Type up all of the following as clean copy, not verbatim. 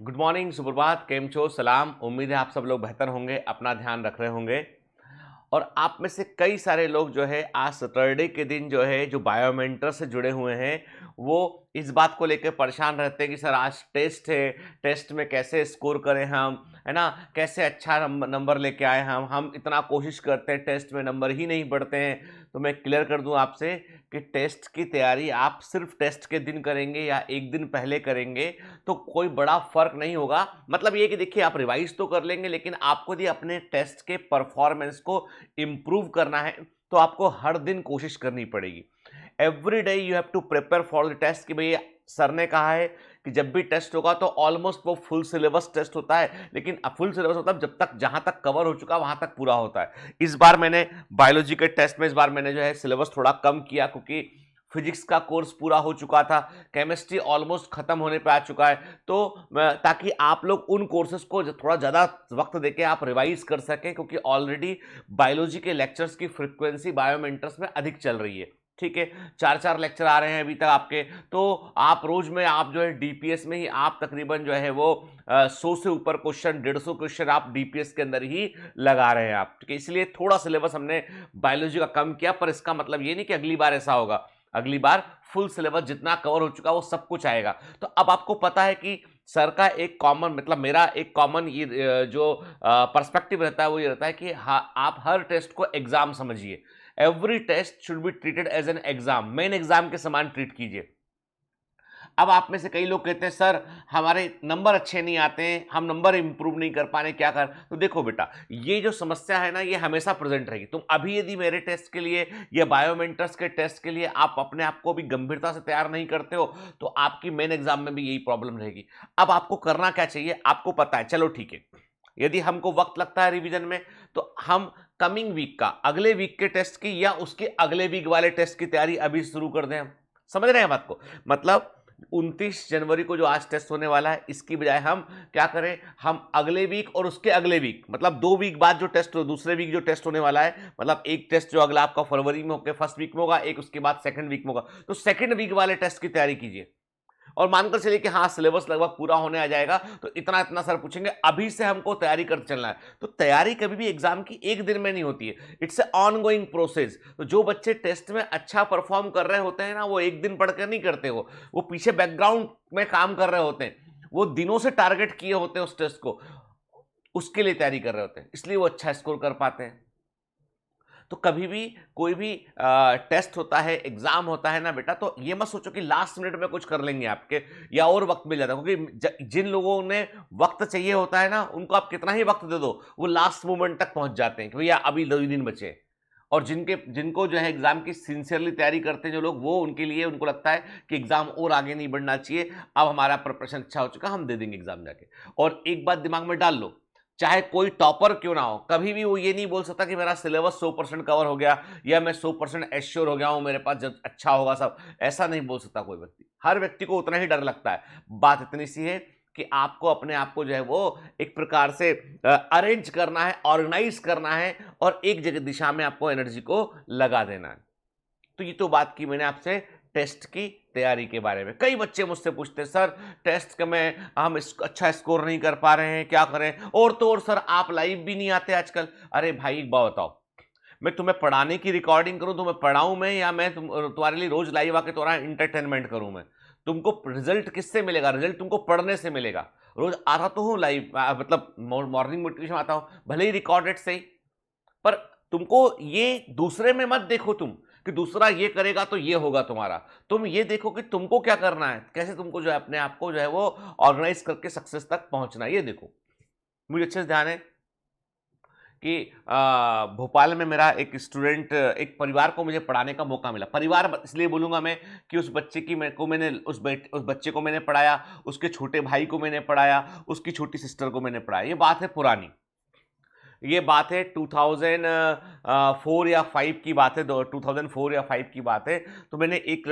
Good morning, सुप्रभात, केम छो, सलाम। उम्मीद है आप सब लोग बेहतर होंगे, अपना ध्यान रख रहे होंगे। और आप में से कई सारे लोग जो है आज सैटरडे के दिन जो है जो बायोमेंटर से जुड़े हुए हैं वो इस बात को लेकर परेशान रहते हैं कि सर आज टेस्ट है, टेस्ट में कैसे स्कोर करें हम, है ना, कैसे अच्छा नंबर लेके आए हम इतना कोशिश करते हैं, टेस्ट में नंबर ही नहीं बढ़ते हैं। तो मैं क्लियर कर दूं आपसे कि टेस्ट की तैयारी आप सिर्फ टेस्ट के दिन करेंगे या एक दिन पहले करेंगे तो कोई बड़ा फर्क नहीं होगा। मतलब ये कि देखिए आप रिवाइज तो कर लेंगे, लेकिन आपको यदि अपने टेस्ट के परफॉर्मेंस को इंप्रूव करना है तो आपको हर दिन कोशिश करनी पड़ेगी। Every day you have to prepare for the test कि भाई सर ने कहा है कि जब भी टेस्ट होगा तो ऑलमोस्ट वो फुल सिलेबस टेस्ट होता है, लेकिन फुल सिलेबस होता है जब तक जहां तक कवर हो चुका वहां तक पूरा होता है। इस बार मैंने बायोलॉजी के टेस्ट में इस बार मैंने जो है सिलेबस थोड़ा कम किया क्योंकि फिजिक्स का कोर्स पूरा हो चुका था, केमिस्ट्री ऑलमोस्ट खत्म होने पे आ चुका है। तो ताकि आप लोग उन कोर्सेज को थोड़ा ज़्यादा वक्त देके आप रिवाइज कर सकें, क्योंकि ऑलरेडी बायोलॉजी के लेक्चर्स की फ्रिक्वेंसी बायोमेंटर्स में अधिक चल रही है। ठीक है, 4-4 लेक्चर आ रहे हैं अभी तक आपके। तो आप रोज में आप जो है डीपीएस में ही आप तकरीबन जो है वो 100 से ऊपर क्वेश्चन, 150 क्वेश्चन आप डीपीएस के अंदर ही लगा रहे हैं आप। ठीक है, इसलिए थोड़ा सिलेबस हमने बायोलॉजी का कम किया, पर इसका मतलब ये नहीं कि अगली बार ऐसा होगा। अगली बार फुल सिलेबस जितना कवर हो चुका वो सब कुछ आएगा। तो अब आपको पता है कि सर का एक कॉमन, मतलब मेरा एक कॉमन ये जो पर्सपेक्टिव रहता है वो ये रहता है कि आप हर टेस्ट को एग्जाम समझिए। Every test should be treated as an exam, main exam के समान ट्रीट कीजिए। अब आप में से कई लोग कहते हैं सर हमारे नंबर अच्छे नहीं आते हैं, हम नंबर इंप्रूव नहीं कर पा रहे, क्या कर। तो देखो बेटा, ये जो समस्या है ना ये हमेशा प्रेजेंट रहेगी। तुम अभी यदि मेरे टेस्ट के लिए या बायोमेंटर्स के टेस्ट के लिए आप अपने आप को भी गंभीरता से तैयार नहीं करते हो तो आपकी मेन एग्जाम में भी यही प्रॉब्लम रहेगी। अब आपको करना क्या चाहिए, आपको पता है, चलो ठीक है, यदि हमको वक्त लगता है रिवीजन में तो हम कमिंग वीक का, अगले वीक के टेस्ट की या उसके अगले वीक वाले टेस्ट की तैयारी अभी शुरू कर दें। हम समझ रहे हैं बात को। मतलब 29 जनवरी को जो आज टेस्ट होने वाला है इसकी बजाय हम क्या करें, हम अगले वीक और उसके अगले वीक, मतलब 2 वीक बाद जो टेस्ट, दूसरे वीक जो टेस्ट होने वाला है, मतलब एक टेस्ट जो अगला आपका फरवरी में होकर फर्स्ट वीक में होगा, एक उसके बाद सेकंड वीक में होगा, तो सेकंड वीक वाले टेस्ट की तैयारी कीजिए। और मानकर चलिए कि हाँ सिलेबस लगभग पूरा होने आ जाएगा तो इतना इतना सर पूछेंगे, अभी से हमको तैयारी करते चलना है। तो तैयारी कभी भी एग्जाम की एक दिन में नहीं होती है, इट्स ए ऑनगोइंग प्रोसेस। तो जो बच्चे टेस्ट में अच्छा परफॉर्म कर रहे होते हैं ना, वो एक दिन पढ़कर नहीं करते हो, वो पीछे बैकग्राउंड में काम कर रहे होते हैं, वो दिनों से टारगेट किए होते हैं उस टेस्ट को, उसके लिए तैयारी कर रहे होते हैं, इसलिए वो अच्छा स्कोर कर पाते हैं। तो कभी भी कोई भी टेस्ट होता है, एग्जाम होता है ना बेटा, तो ये मत सोचो कि लास्ट मिनट में कुछ कर लेंगे आपके या और वक्त मिल जाता है, क्योंकि जिन लोगों ने वक्त चाहिए होता है ना उनको आप कितना ही वक्त दे दो वो लास्ट मोमेंट तक पहुंच जाते हैं कि भैया अभी 2 ही दिन बचे हैं। और जिनको जो है एग्जाम की सिंसियरली तैयारी करते हैं जो लोग, वो उनके लिए उनको लगता है कि एग्जाम और आगे नहीं बढ़ना चाहिए, अब हमारा प्रिपरेशन अच्छा हो चुका, हम दे देंगे एग्जाम जाके। और एक बात दिमाग में डाल लो, चाहे कोई टॉपर क्यों ना हो, कभी भी वो ये नहीं बोल सकता कि मेरा सिलेबस 100% कवर हो गया या मैं 100% एश्योर हो गया हूं, मेरे पास जब अच्छा होगा सब, ऐसा नहीं बोल सकता कोई व्यक्ति। हर व्यक्ति को उतना ही डर लगता है। बात इतनी सी है कि आपको अपने आप को जो है वो एक प्रकार से अरेंज करना है, ऑर्गेनाइज करना है और एक जगह दिशा में आपको एनर्जी को लगा देना है। तो ये तो बात की मैंने आपसे टेस्ट की तैयारी के बारे में। कई बच्चे मुझसे पूछते हैं सर टेस्ट का में हम अच्छा स्कोर नहीं कर पा रहे हैं, क्या करें। और तो और सर आप लाइव भी नहीं आते आजकल। अरे भाई एक बात बताओ, मैं तुम्हें पढ़ाने की रिकॉर्डिंग करूं, तुम्हें पढ़ाऊं मैं, या मैं तुम्हारे लिए रोज लाइव आके तुम्हारा इंटरटेनमेंट करूं मैं। तुमको रिजल्ट किससे मिलेगा, रिजल्ट तुमको पढ़ने से मिलेगा। रोज आता तो हूं लाइव, मतलब मॉर्निंग मोटिवेशन आता हूं, भले ही रिकॉर्डेड से ही, पर तुमको ये दूसरे में मत देखो तुम कि दूसरा ये करेगा तो ये होगा तुम्हारा। तुम ये देखो कि तुमको क्या करना है, कैसे तुमको जो है अपने आप को जो है वो ऑर्गेनाइज करके सक्सेस तक पहुंचना है, ये देखो। मुझे अच्छे से ध्यान है कि भोपाल में मेरा एक स्टूडेंट, एक परिवार को मुझे पढ़ाने का मौका मिला। परिवार इसलिए बोलूंगा मैं कि उस बच्चे की मैंने उस बच्चे को मैंने पढ़ाया, उसके छोटे भाई को मैंने पढ़ाया, उसकी छोटी सिस्टर को मैंने पढ़ाया। ये बात है पुरानी, ये बात है 2004 या 5 की बात है, 2004 या 5 की बात है। तो मैंने एक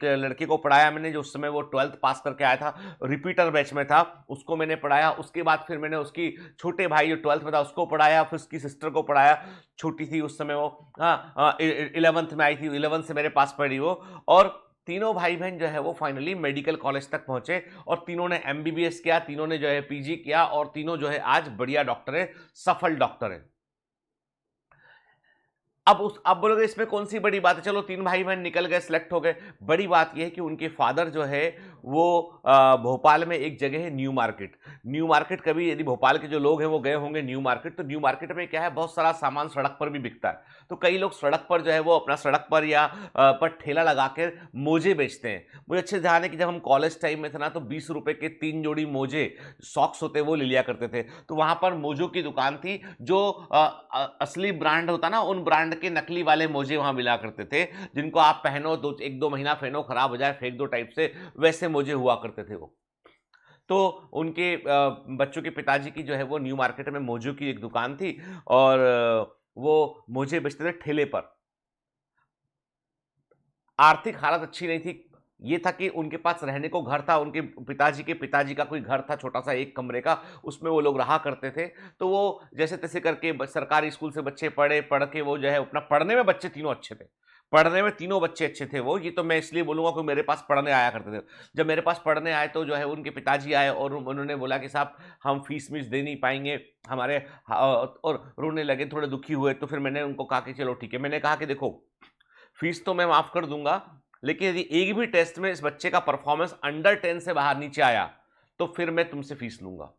लड़के को पढ़ाया मैंने, जो उस समय वो 12th पास करके आया था, रिपीटर बैच में था, उसको मैंने पढ़ाया। उसके बाद फिर मैंने उसकी छोटे भाई जो 12th में था उसको पढ़ाया, फिर उसकी सिस्टर को पढ़ाया, छोटी थी उस समय वो, हाँ 11th में आई थी, 11th से मेरे पास पढ़ी वो। और तीनों भाई बहन जो है वो फाइनली मेडिकल कॉलेज तक पहुंचे और तीनों ने एमबीबीएस किया, तीनों ने जो है पीजी किया और तीनों जो है आज बढ़िया डॉक्टर है, सफल डॉक्टर है। अब बोलोगे इसमें कौन सी बड़ी बात है, चलो तीन भाई बहन निकल गए, सिलेक्ट हो गए। बड़ी बात यह है कि उनके फादर जो है वो भोपाल में एक जगह है न्यू मार्केट। न्यू मार्केट कभी यदि भोपाल के जो लोग हैं वो गए होंगे न्यू मार्केट, तो न्यू मार्केट में क्या है, बहुत सारा सामान सड़क पर भी बिकता है। तो कई लोग सड़क पर जो है वो अपना सड़क पर या पर ठेला लगा के मोजे बेचते हैं। मुझे अच्छे ध्यान है कि जब हम कॉलेज टाइम में थे ना, तो 20 रुपए के 3 जोड़ी मोजे, सॉक्स होते वो ले लिया करते थे। तो वहां पर मोजों की दुकान थी, जो असली ब्रांड होता ना, उन ब्रांड के नकली वाले मोजे वहां मिला करते थे, जिनको आप पहनो, एक दो महीना पहनो, खराब हो जाए फेंक दो टाइप से, वैसे मोजे हुआ करते थे वो। तो उनके बच्चों के पिताजी की जो है वो न्यू मार्केट में मोजों की एक दुकान थी और वो मोजे बेचते थे ठेले पर। आर्थिक हालत अच्छी नहीं थी। ये था कि उनके पास रहने को घर था, उनके पिताजी का कोई घर था छोटा सा एक कमरे का, उसमें वो लोग रहा करते थे। तो वो जैसे तैसे करके सरकारी स्कूल से बच्चे पढ़ के वो जो है अपना, पढ़ने में बच्चे तीनों अच्छे थे, पढ़ने में तीनों बच्चे अच्छे थे वो। ये तो मैं इसलिए बोलूंगा कि मेरे पास पढ़ने आया करते थे। जब मेरे पास पढ़ने आए तो जो है उनके पिताजी आए और उन्होंने बोला कि साहब हम फीस मीस दे नहीं पाएंगे हमारे, और रोने लगे, थोड़े दुखी हुए। तो फिर मैंने उनको कहा कि चलो ठीक है। मैंने कहा कि देखो, फीस तो मैं माफ कर दूंगा, लेकिन यदि एक भी टेस्ट में इस बच्चे का परफॉर्मेंस अंडर 10 से बाहर नीचे आया तो फिर मैं तुमसे फीस लूंगा।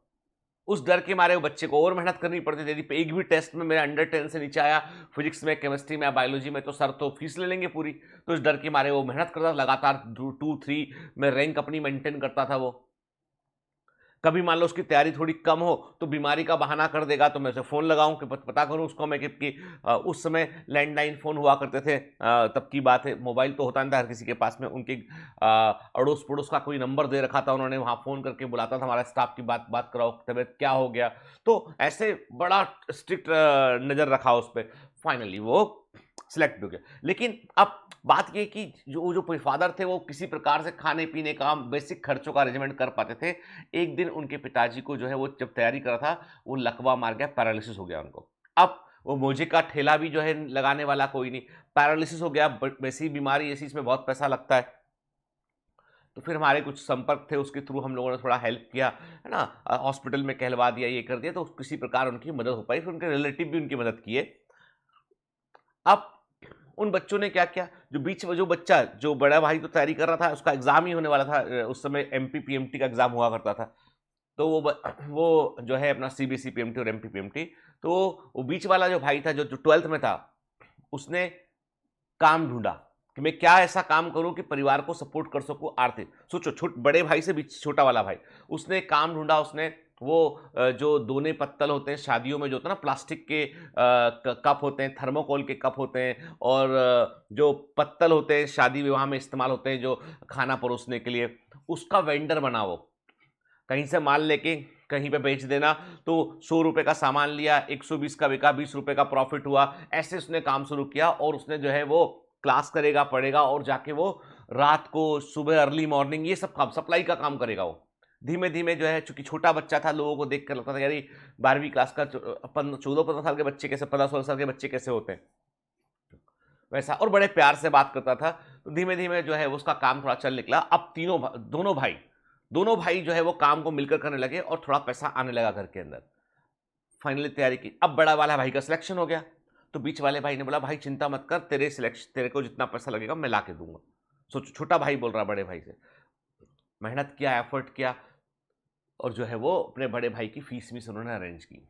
उस डर के मारे वो बच्चे को और मेहनत करनी पड़ती थी। यदि एक भी टेस्ट में मेरा अंडर 10 से नीचे आया, फिजिक्स में, केमिस्ट्री में, बायोलॉजी में, तो सर तो फीस ले लेंगे पूरी। तो इस डर के मारे वो मेहनत करता था लगातार, 2-3 में रैंक अपनी मेंटेन करता था वो। कभी मान लो उसकी तैयारी थोड़ी कम हो तो बीमारी का बहाना कर देगा, तो मैं उसे फ़ोन लगाऊं कि पता करूं उसको मैं कि उस समय लैंडलाइन फ़ोन हुआ करते थे, तब की बात है, मोबाइल तो होता नहीं था हर किसी के पास में। उनके अड़ोस पड़ोस का कोई नंबर दे रखा था उन्होंने, वहाँ फ़ोन करके बुलाता था हमारा स्टाफ की, बात बात कराओ, तबीयत क्या हो गया। तो ऐसे बड़ा स्ट्रिक्ट नज़र रखा उस पर। फाइनली वो सिलेक्ट हो गया। लेकिन अब बात ये कि जो जो फादर थे वो किसी प्रकार से खाने पीने का बेसिक खर्चों का अरेंजमेंट कर पाते थे। एक दिन उनके पिताजी को जो है वो जब तैयारी कर रहा था, वो लकवा मार गया, पैरालिसिस हो गया उनको। अब वो मोजे का ठेला भी जो है लगाने वाला कोई नहीं, पैरालिसिस हो गया। वैसी बीमारी ऐसी, इसमें बहुत पैसा लगता है। तो फिर हमारे कुछ संपर्क थे, उसके थ्रू हम लोगों ने थोड़ा हेल्प किया, है ना, हॉस्पिटल में कहलवा दिया, ये कर दिया, तो किसी प्रकार उनकी मदद हो पाई। फिर उनके रिलेटिव भी उनकी मदद किए। अब उन बच्चों ने क्या किया, जो बच्चा, जो बड़ा भाई तो तैयारी कर रहा था, उसका एग्जाम ही होने वाला था, उस समय एमपी पीएमटी का एग्जाम हुआ करता था। तो वो जो है अपना सीबीएसई पीएमटी और एमपी पीएमटी, तो वो बीच वाला जो भाई था, जो 12th में था, उसने काम ढूंढा कि मैं क्या ऐसा काम करूं कि परिवार को सपोर्ट कर सकूं आर्थिक। सोचो, बड़े भाई से भी छोटा वाला भाई, उसने काम ढूंढा। उसने वो जो दोने पत्तल होते हैं शादियों में, जो होता है ना, प्लास्टिक के कप होते हैं, थर्मोकोल के कप होते हैं, और जो पत्तल होते हैं शादी विवाह में इस्तेमाल होते हैं, जो खाना परोसने के लिए, उसका वेंडर बना वो। कहीं से माल लेके कहीं पे बेच देना। तो 100 रुपए का सामान लिया, 120 का बिका, 20 रुपए का प्रॉफिट हुआ। ऐसे उसने काम शुरू किया और उसने जो है वो क्लास करेगा, पढ़ेगा, और जाके वो रात को, सुबह अर्ली मॉर्निंग, ये सब काम, सप्लाई का काम करेगा वो। धीमे धीमे जो है, चूंकि छोटा बच्चा था, लोगों को देख कर लगता था यार 12वीं क्लास का 14-15 साल के बच्चे कैसे, 15-16 साल के बच्चे कैसे होते हैं, वैसा। और बड़े प्यार से बात करता था। तो धीमे धीमे जो है उसका काम थोड़ा चल निकला। अब दोनों भाई जो है वो काम को मिलकर करने लगे और थोड़ा पैसा आने लगा घर के अंदर। फाइनली तैयारी की। अब बड़ा वाला भाई का सिलेक्शन हो गया, तो बीच वाले भाई ने बोला भाई चिंता मत कर, तेरे को जितना पैसा लगेगा मैं ला के दूंगा। सोचो, छोटा भाई बोल रहा बड़े भाई से। मेहनत किया, एफर्ट किया, और जो है वो अपने बड़े भाई की फीस भी उन्होंने अरेंज की।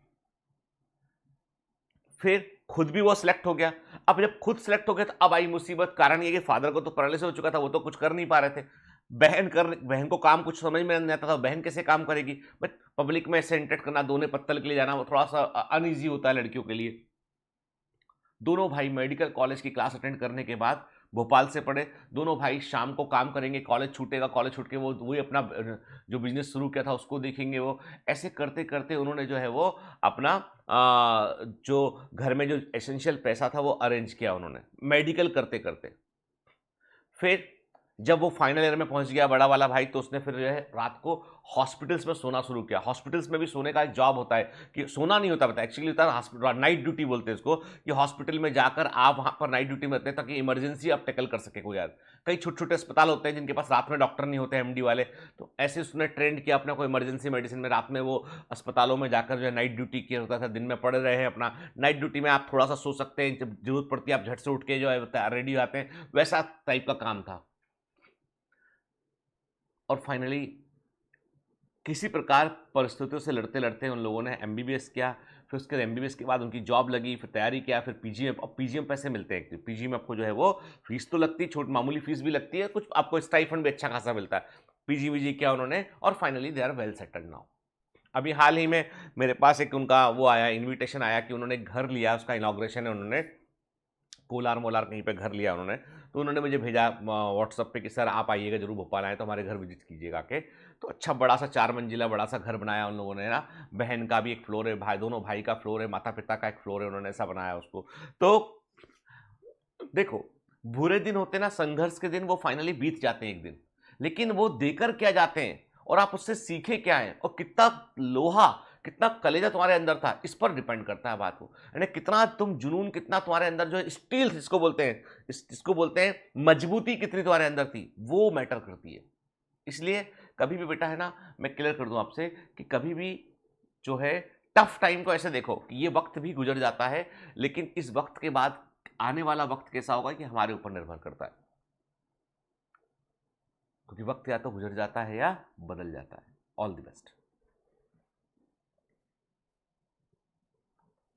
फिर खुद भी वो सिलेक्ट हो गया। अब जब खुद सिलेक्ट हो गया तो अब आई मुसीबत। कारण ये कि फादर को तो पैरालिसिस हो चुका था, वो तो कुछ कर नहीं पा रहे थे। बहन को काम कुछ समझ में नहीं आता था, बहन कैसे काम करेगी। बट पब्लिक में ऐसे एंटर करना, दोने पत्तल के लिए जाना, वो थोड़ा सा अनईजी होता है लड़कियों के लिए। दोनों भाई मेडिकल कॉलेज की क्लास अटेंड करने के बाद भोपाल से पढ़े। दोनों भाई शाम को काम करेंगे, कॉलेज छूटेगा, कॉलेज छूट के वो वही अपना जो बिजनेस शुरू किया था उसको देखेंगे वो। ऐसे करते करते उन्होंने जो है वो अपना जो घर में जो एसेंशियल पैसा था वो अरेंज किया उन्होंने, मेडिकल करते करते। फिर जब वो फाइनल ईयर में पहुंच गया बड़ा वाला भाई, तो उसने फिर जो है रात को हॉस्पिटल्स में सोना शुरू किया। हॉस्पिटल्स में भी सोने का एक जॉब होता है कि सोना नहीं होता, पता एक्चुअली होता है नाइट ड्यूटी बोलते हैं इसको, कि हॉस्पिटल में जाकर आप वहां पर नाइट ड्यूटी में रहते हैं ताकि इमरजेंसी आप टैकल कर सके कोई यार। कई छोटे छोटे अस्पताल होते हैं जिनके पास रात में डॉक्टर नहीं होते एमडी वाले, तो ऐसे उसने ट्रेंड किया अपना कोई इमरजेंसी मेडिसिन में, रात में वो अस्पतालों में जाकर जो है नाइट ड्यूटी किया होता था। दिन में पड़े रहे हैं अपना, नाइट ड्यूटी में आप थोड़ा सा सो सकते हैं, जब जरूरत पड़ती है आप झट से उठ के जो है रेडी हो जाते हैं, वैसा टाइप का काम था। और फाइनली किसी प्रकार परिस्थितियों से लड़ते लड़ते उन लोगों ने एमबीबीएस किया। फिर उसके एमबीबीएस के बाद उनकी जॉब लगी, फिर तैयारी किया, फिर पीजी में। अब पीजी में पैसे मिलते हैं, पीजी में आपको जो है वो फीस तो लगती है, छोटी मामूली फीस भी लगती है, कुछ आपको स्टाइफंड भी अच्छा खासा मिलता है। पीजी वीजी किया उन्होंने और finally they are well settled now. अभी हाल ही में मेरे पास एक उनका वो आया, इन्विटेशन आया कि उन्होंने घर लिया, उसका इनॉग्रेशन है, उन्होंने कोलार मोलार कहीं पे घर लिया उन्होंने। तो उन्होंने मुझे भेजा व्हाट्सअप पे कि सर आप आइएगा जरूर, भोपाल आए तो हमारे घर विजिट कीजिएगा के। तो अच्छा बड़ा सा 4 मंजिला बड़ा सा घर बनाया उन लोगों ने ना। बहन का भी एक फ्लोर है, भाई दोनों भाई का फ्लोर है, माता पिता का एक फ्लोर है, उन्होंने ऐसा बनाया उसको। तो देखो, बुरे दिन होते ना, संघर्ष के दिन, वो फाइनली बीत जाते हैं एक दिन, लेकिन वो देकर क्या जाते हैं और आप उससे सीखे क्या है और कितना लोहा, कितना कलेजा तुम्हारे अंदर था, इस पर डिपेंड करता है बात को। यानी कितना तुम जुनून, कितना तुम्हारे अंदर जो स्टील जिसको बोलते हैं, जिसको बोलते हैं मजबूती, कितनी तुम्हारे अंदर थी, वो मैटर करती है। इसलिए कभी भी बेटा है ना, मैं क्लियर कर दूं आपसे कि कभी भी जो है टफ टाइम को ऐसे देखो कि ये वक्त भी गुजर जाता है, लेकिन इस वक्त के बाद आने वाला वक्त कैसा होगा कि हमारे ऊपर निर्भर करता है, क्योंकि वक्त या तो गुजर जाता है या बदल जाता है। All the best.